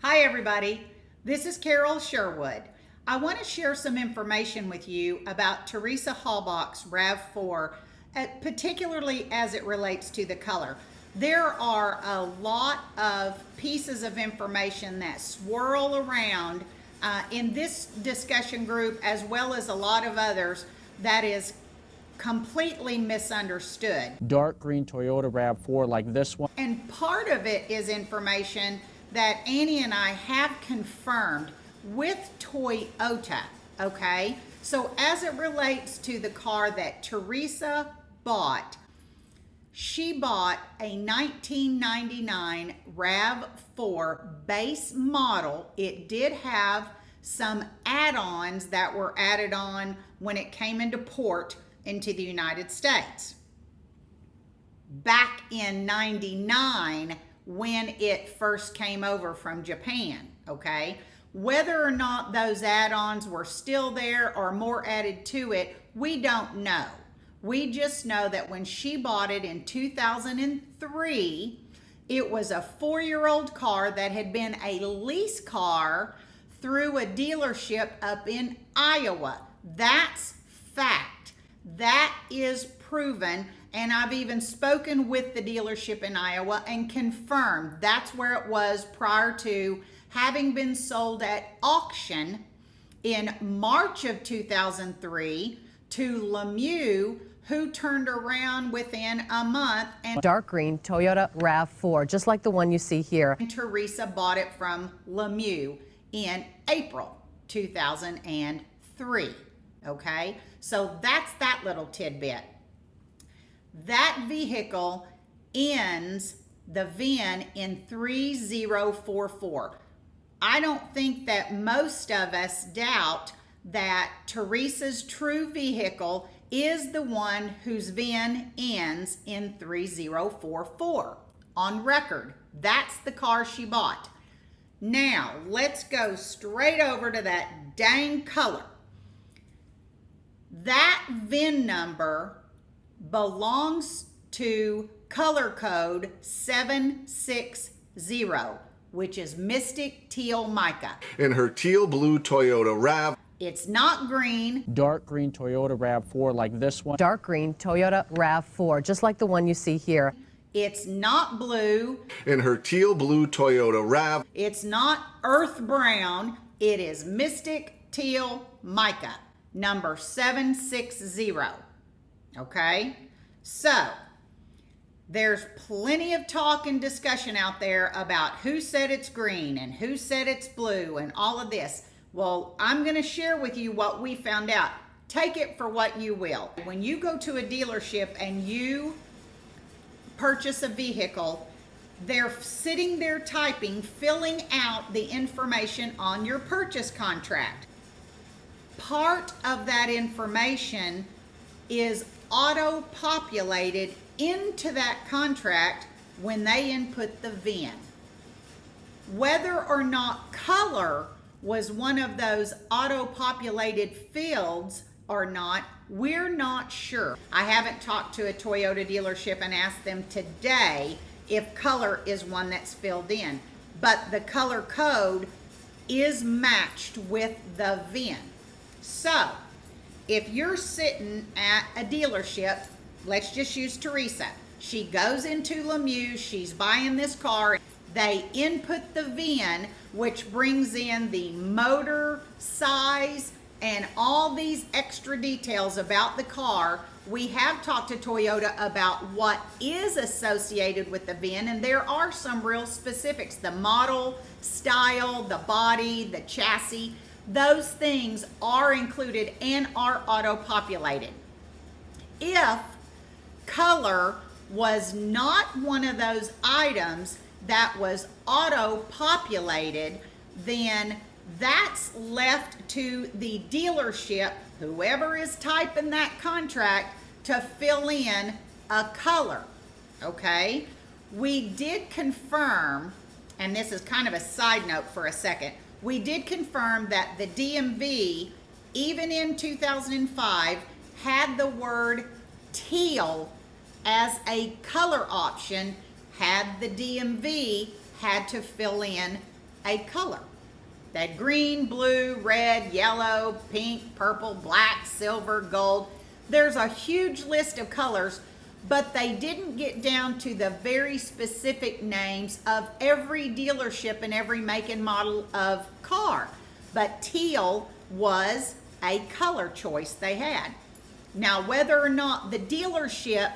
Hi everybody, this is Carol Sherwood. I want to share some information with you about Teresa Halbach's RAV4, particularly as it relates to the color. There are a lot of pieces of information that swirl around in this discussion group, as well as a lot of others, that is completely misunderstood. Dark green Toyota RAV4 like this one. And part of it is information that Annie and I have confirmed with Toyota, okay? So as it relates to the car that Teresa bought, she bought a 1999 RAV4 base model. It did have some add-ons that were added on when it came into port into the United States. Back in '99, when it first came over from Japan, okay? Whether or not those add-ons were still there or more added to it, we don't know. We just know that when she bought it in 2003, it was a 4-year-old car that had been a lease car through a dealership up in Iowa. That's fact. That is proven. And I've even spoken with the dealership in Iowa and confirmed that's where it was prior to having been sold at auction in March of 2003 to Lemieux, who turned around within a month. And dark green Toyota RAV4, just like the one you see here. And Teresa bought it from Lemieux in April 2003, okay? So that's that little tidbit. That vehicle ends the VIN in 3044. I don't think that most of us doubt that Teresa's true vehicle is the one whose VIN ends in 3044. On record, that's the car she bought. Now, let's go straight over to that dang color. That VIN number belongs to color code 760, which is Mystic Teal Mica. In her teal blue Toyota RAV. It's not green. Dark green Toyota RAV4 like this one. Dark green Toyota RAV4, just like the one you see here. It's not blue. In her teal blue Toyota RAV. It's not earth brown. It is Mystic Teal Mica, number 760. Okay, so there's plenty of talk and discussion out there about who said it's green and who said it's blue and all of this. Well, I'm going to share with you what we found out. Take it for what you will. When you go to a dealership and you purchase a vehicle, they're sitting there typing, filling out the information on your purchase contract. Part of that information is auto-populated into that contract when they input the VIN. Whether or not color was one of those auto-populated fields or not, we're not sure. I haven't talked to a Toyota dealership and asked them today if color is one that's filled in, but the color code is matched with the VIN. So, if you're sitting at a dealership, let's just use Teresa. She goes into Lemieux, she's buying this car. They input the VIN, which brings in the motor size and all these extra details about the car. We have talked to Toyota about what is associated with the VIN, and there are some real specifics. The model, style, the body, the chassis. Those things are included and are auto-populated. If color was not one of those items that was auto-populated, then that's left to the dealership, whoever is typing that contract, to fill in a color, okay? We did confirm, and this is kind of a side note for a second, we did confirm that the DMV, even in 2005, had the word teal as a color option had the DMV had to fill in a color. They had green, blue, red, yellow, pink, purple, black, silver, gold. There's a huge list of colors, but they didn't get down to the very specific names of every dealership and every make and model of car. But teal was a color choice they had. Now, whether or not the dealership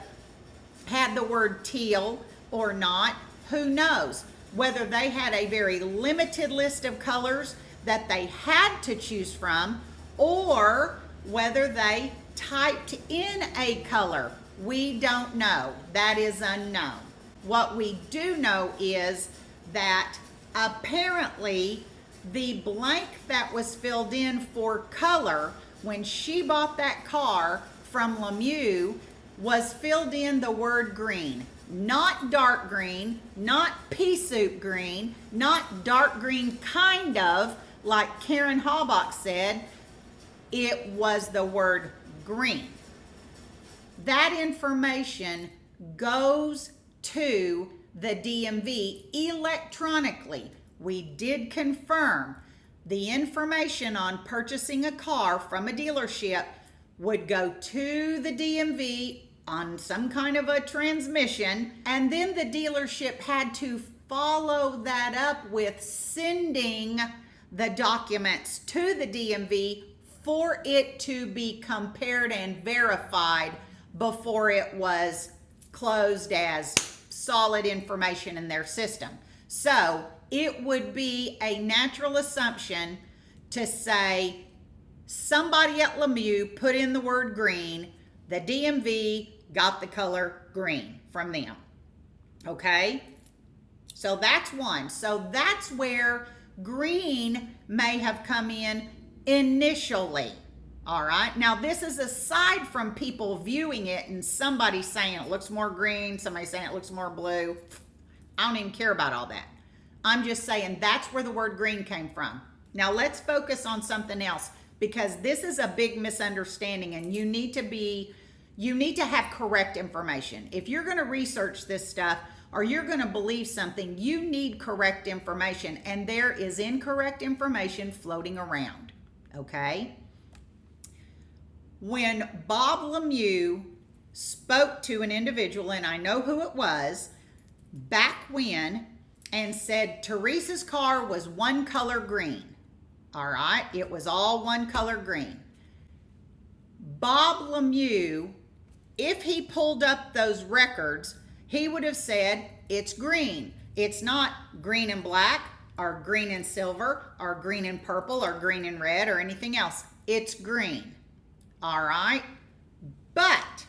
had the word teal or not, who knows? Whether they had a very limited list of colors that they had to choose from, or whether they typed in a color. We don't know. That is unknown. What we do know is that apparently the blank that was filled in for color when she bought that car from Lemieux was filled in the word green. Not dark green, not pea soup green, not dark green kind of, like Karen Halbach said. It was the word green. That information goes to the DMV electronically. We did confirm the information on purchasing a car from a dealership would go to the DMV on some kind of a transmission, and then the dealership had to follow that up with sending the documents to the DMV for it to be compared and verified before it was closed as solid information in their system. So it would be a natural assumption to say somebody at Lemieux put in the word green, the DMV got the color green from them. Okay? So that's one. So that's where green may have come in initially. All right. Now, this is aside from people viewing it and somebody saying it looks more green, somebody saying it looks more blue. I don't even care about all that. I'm just saying that's where the word green came from. Now, let's focus on something else, because this is a big misunderstanding, and you need to have correct information. If you're going to research this stuff or you're going to believe something, you need correct information, and there is incorrect information floating around. Okay? When Bob Lemieux spoke to an individual, and I know who it was, back when, and said Teresa's car was one color green. All right? It was all one color green. Bob Lemieux, if he pulled up those records, he would have said it's green. It's not green and black or green and silver or green and purple or green and red or anything else. It's green. All right? But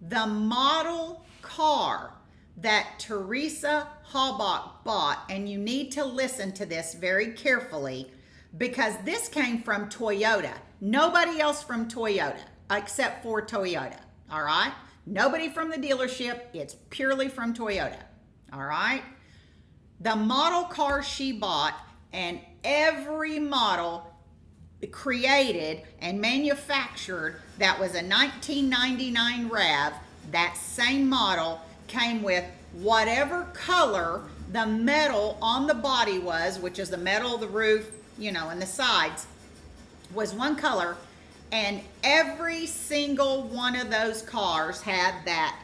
the model car that Teresa Halbach bought, and you need to listen to this very carefully because this came from Toyota. Nobody else from Toyota except for Toyota. All right? Nobody from the dealership. It's purely from Toyota. All right? The model car she bought, and every model created and manufactured that was a 1999 RAV, that same model came with whatever color the metal on the body was, which is the metal of the roof, and the sides, was one color. And every single one of those cars had that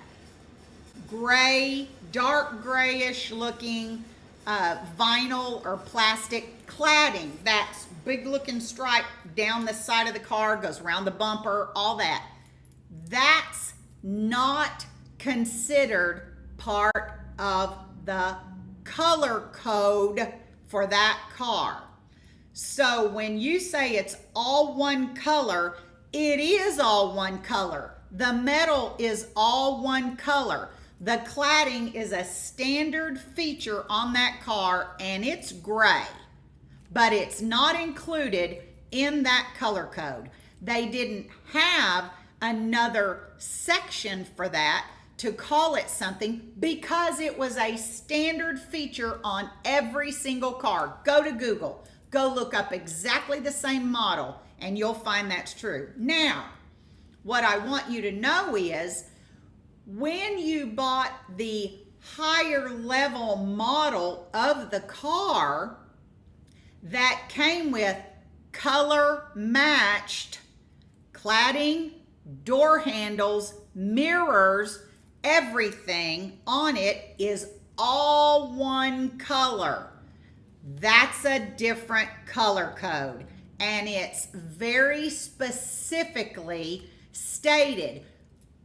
gray, dark grayish looking vinyl or plastic cladding. That's big looking stripe down the side of the car, goes around the bumper, all that. That's not considered part of the color code for that car. So when you say it's all one color, it is all one color. The metal is all one color. The cladding is a standard feature on that car, and it's gray, but it's not included in that color code. They didn't have another section for that to call it something because it was a standard feature on every single car. Go to Google, go look up exactly the same model, and you'll find that's true. Now, what I want you to know is when you bought the higher level model of the car that came with color matched cladding, door handles, mirrors, everything on it is all one color. That's a different color code, and it's very specifically stated.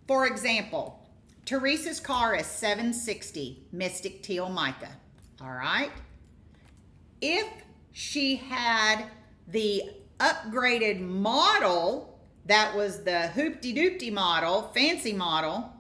For example, Teresa's car is 760 Mystic Teal Mica. All right. If she had the upgraded model, that was the hoopty-doopty model, fancy model,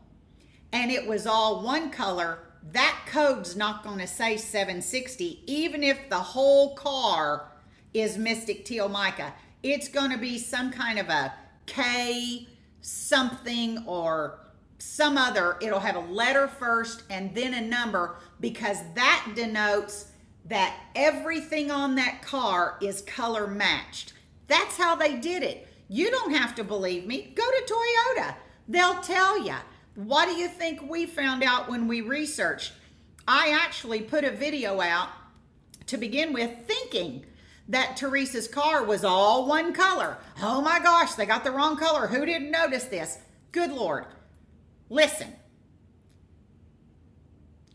and it was all one color, that code's not going to say 760, even if the whole car is Mystic Teal Mica. It's going to be some kind of a K something or some other. It'll have a letter first and then a number, because that denotes that everything on that car is color matched. That's how they did it. You don't have to believe me. Go to Toyota. They'll tell you. What do you think we found out when we researched? I actually put a video out to begin with thinking that Teresa's car was all one color. Oh my gosh, they got the wrong color. Who didn't notice this? Good Lord. Listen.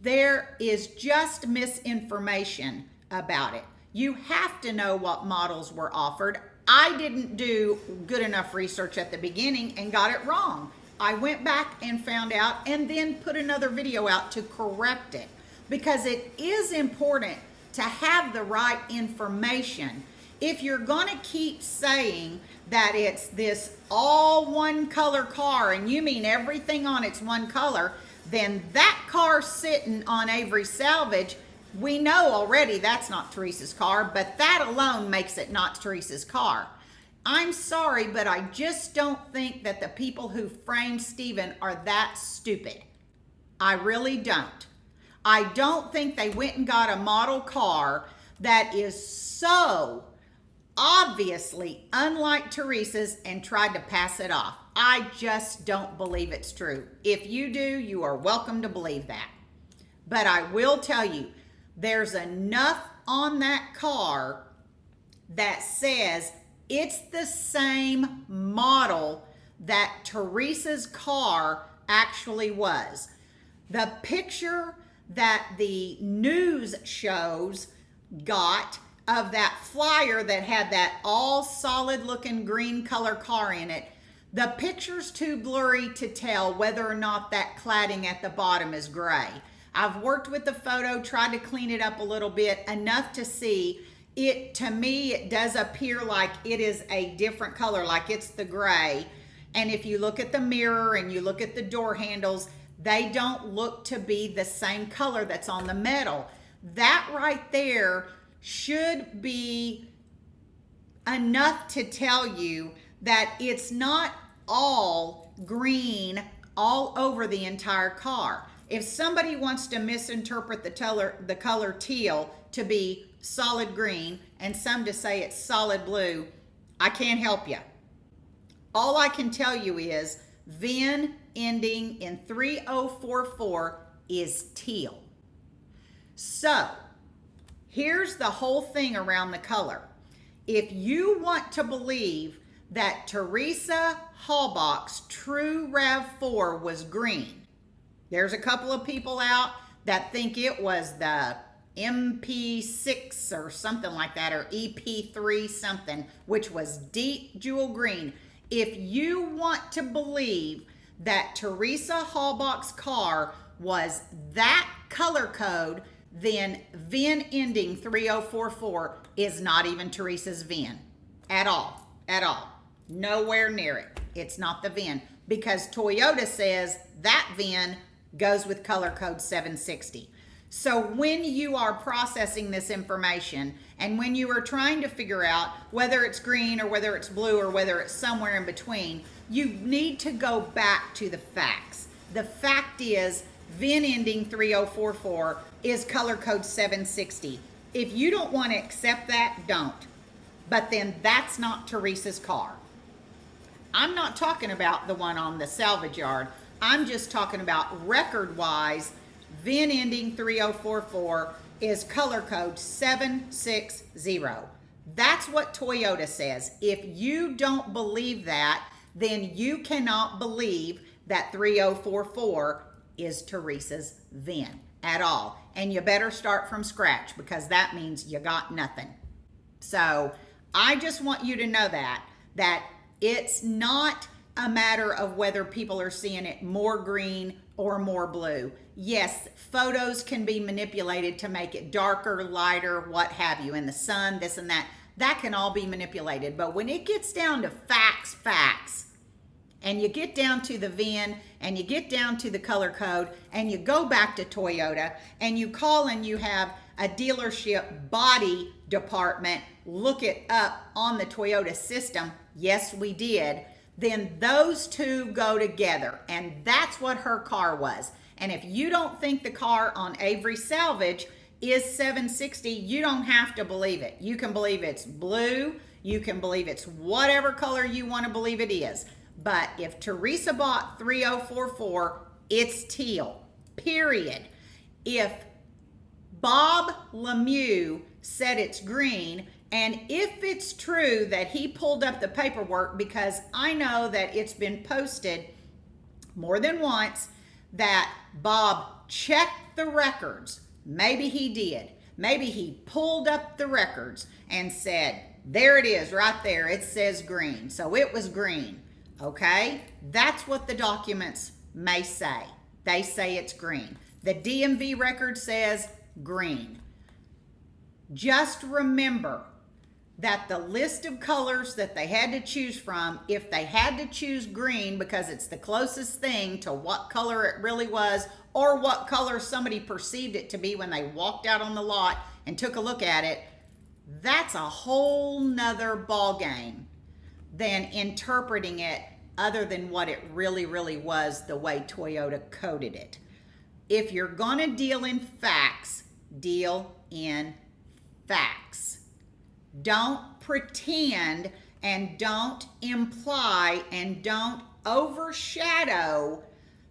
There is just misinformation about it. You have to know what models were offered. I didn't do good enough research at the beginning and got it wrong. I went back and found out and then put another video out to correct it, because it is important to have the right information. If you're going to keep saying that it's this all one color car and you mean everything on it's one color, then that car sitting on Avery Salvage, we know already that's not Teresa's car, but that alone makes it not Teresa's car. I'm sorry, but I just don't think that the people who framed Stephen are that stupid. I really don't. I don't think they went and got a model car that is so obviously unlike Teresa's and tried to pass it off. I just don't believe it's true. If you do, you are welcome to believe that. But I will tell you, there's enough on that car that says it's the same model that Teresa's car actually was. The picture that the news shows got of that flyer that had that all solid looking green color car in it, the picture's too blurry to tell whether or not that cladding at the bottom is gray. I've worked with the photo, tried to clean it up a little bit, enough to see it. To me, it does appear like it is a different color, like it's the gray. And if you look at the mirror and you look at the door handles, they don't look to be the same color that's on the metal. That right there should be enough to tell you that it's not all green all over the entire car. If somebody wants to misinterpret the color teal to be solid green and some to say it's solid blue, I can't help you. All I can tell you is VIN ending in 3044 is teal. So here's the whole thing around the color. If you want to believe that Teresa Halbach's true RAV4 was green, there's a couple of people out that think it was the MP6 or something like that, or EP3 something, which was deep jewel green. If you want to believe that Teresa Halbach's car was that color code, then VIN ending 3044 is not even Teresa's VIN at all, nowhere near it. It's not the VIN, because Toyota says that VIN goes with color code 760. So when you are processing this information and when you are trying to figure out whether it's green or whether it's blue or whether it's somewhere in between, you need to go back to the facts. The fact is VIN ending 3044 is color code 760. If you don't want to accept that, don't. But then that's not Teresa's car. I'm not talking about the one on the salvage yard. I'm just talking about record-wise. VIN ending 3044 is color code 760. That's what Toyota says. If you don't believe that, then you cannot believe that 3044 is Teresa's VIN at all. And you better start from scratch, because that means you got nothing. So I just want you to know that it's not a matter of whether people are seeing it more green or more blue. Yes, photos can be manipulated to make it darker, lighter, what have you, in the sun, this and that. That can all be manipulated. But when it gets down to facts, and you get down to the VIN, and you get down to the color code, and you go back to Toyota, and you call and you have a dealership body department look it up on the Toyota system, yes, we did, then those two go together. And that's what her car was. And if you don't think the car on Avery Salvage is 760, you don't have to believe it. You can believe it's blue. You can believe it's whatever color you want to believe it is. But if Teresa bought 3044, it's teal, period. If Bob Lemieux said it's green, and if it's true that he pulled up the paperwork, because I know that it's been posted more than once that Bob checked the records. Maybe he did. Maybe he pulled up the records and said, there it is right there. It says green. So it was green. Okay? That's what the documents may say. They say it's green. The DMV record says green. Just remember that the list of colors that they had to choose from, if they had to choose green because it's the closest thing to what color it really was, or what color somebody perceived it to be when they walked out on the lot and took a look at it, that's a whole nother ball game than interpreting it other than what it really was, the way Toyota coded it. If you're gonna deal in facts, deal in facts. Don't pretend, and don't imply, and don't overshadow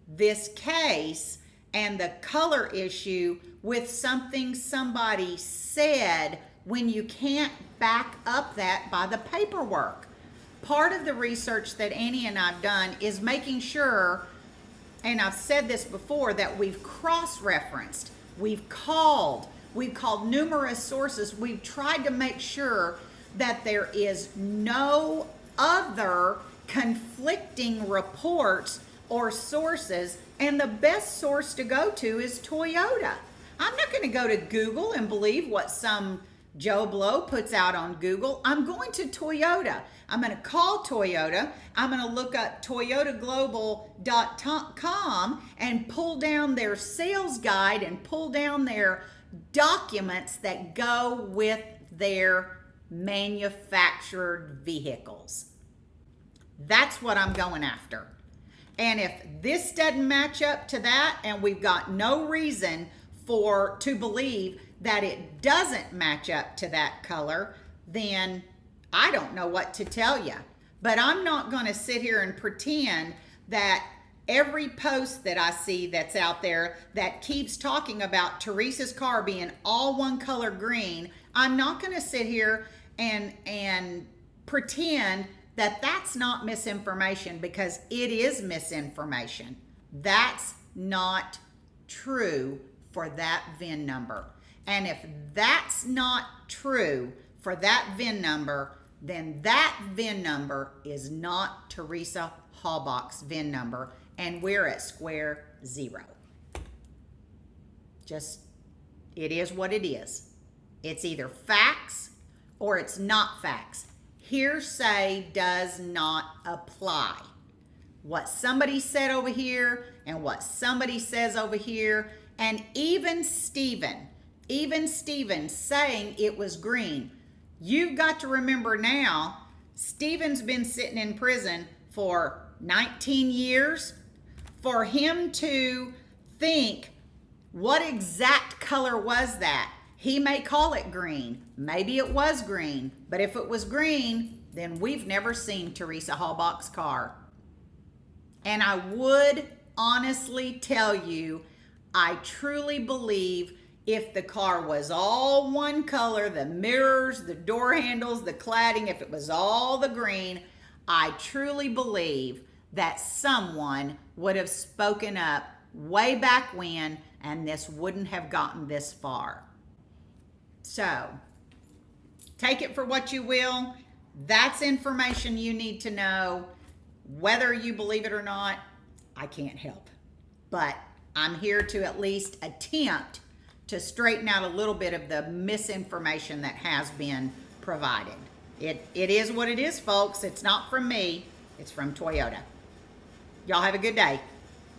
this case and the color issue with something somebody said when you can't back up that by the paperwork. Part of the research that Annie and I've done is making sure, and I've said this before, that we've cross-referenced, we've called numerous sources. We've tried to make sure that there is no other conflicting reports or sources, and the best source to go to is Toyota. I'm not going to go to Google and believe what some Joe Blow puts out on Google. I'm going to Toyota. I'm going to call Toyota. I'm going to look up toyotaglobal.com and pull down their sales guide and pull down their documents that go with their manufactured vehicles. That's what I'm going after. And if this doesn't match up to that, and we've got no reason to believe that it doesn't match up to that color, then I don't know what to tell you. But I'm not going to sit here and pretend that every post that I see that's out there that keeps talking about Teresa's car being all one color green, I'm not going to sit here and pretend that that's not misinformation, because it is misinformation. That's not true for that VIN number. And if that's not true for that VIN number, then that VIN number is not Teresa Halbach's VIN number, and we're at square zero. Just, it is what it is. It's either facts or it's not facts. Hearsay does not apply. What somebody said over here and what somebody says over here, and even Steven saying it was green. You've got to remember now, Steven's been sitting in prison for 19 years. For him to think, what exact color was that? He may call it green. Maybe it was green. But if it was green, then we've never seen Teresa Halbach's car. And I would honestly tell you, I truly believe if the car was all one color, the mirrors, the door handles, the cladding, if it was all the green, I truly believe that someone would have spoken up way back when, and this wouldn't have gotten this far. So, take it for what you will. That's information you need to know. Whether you believe it or not, I can't help. But I'm here to at least attempt to straighten out a little bit of the misinformation that has been provided. It is what it is, folks. It's not from me. It's from Toyota. Y'all have a good day.